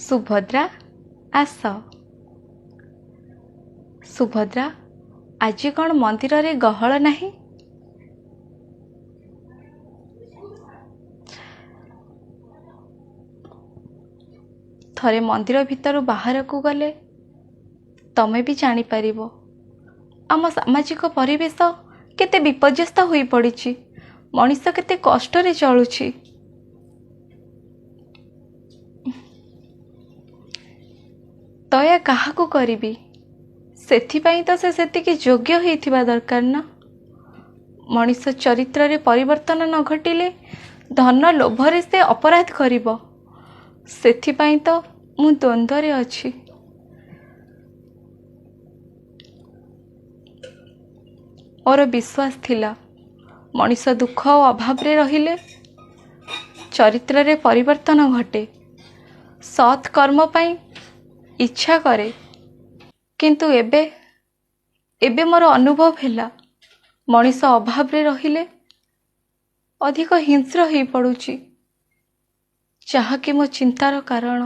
ସୁଭଦ୍ରା ଆସ। ସୁଭଦ୍ରା, ଆଜି କ'ଣ ମନ୍ଦିରରେ ଗହଳ ନାହିଁ? ଥରେ ମନ୍ଦିର ଭିତରୁ ବାହାରକୁ ଗଲେ ତମେ ବି ଜାଣିପାରିବ ଆମ ସାମାଜିକ ପରିବେଶ କେତେ ବିପର୍ଯ୍ୟସ୍ତ ହୋଇପଡ଼ିଛି, ମଣିଷ କେତେ କଷ୍ଟରେ ଚଳୁଛି। ଦୟା କାହାକୁ କରିବି? ସେଥିପାଇଁ ତ ସେ ସେତିକି ଯୋଗ୍ୟ ହେଇଥିବା ଦରକାର ନା। ମଣିଷ ଚରିତ୍ରରେ ପରିବର୍ତ୍ତନ ନ ଘଟିଲେ ଧନ ଲୋଭରେ ସେ ଅପରାଧ କରିବ। ସେଥିପାଇଁ ତ ମୁଁ ଦ୍ୱନ୍ଦ୍ୱରେ ଅଛି। ମୋର ବିଶ୍ୱାସ ଥିଲା ମଣିଷ ଦୁଃଖ ଓ ଅଭାବରେ ରହିଲେ ଚରିତ୍ରରେ ପରିବର୍ତ୍ତନ ଘଟେ, ସତ୍ କର୍ମ ପାଇଁ ଇଚ୍ଛା କରେ। କିନ୍ତୁ ଏବେ ମୋର ଅନୁଭବ ହେଲା ମଣିଷ ଅଭାବରେ ରହିଲେ ଅଧିକ ହିଂସ୍ର ହେଇ ପଡ଼ୁଛି, ଯାହାକି ମୋ ଚିନ୍ତାର କାରଣ।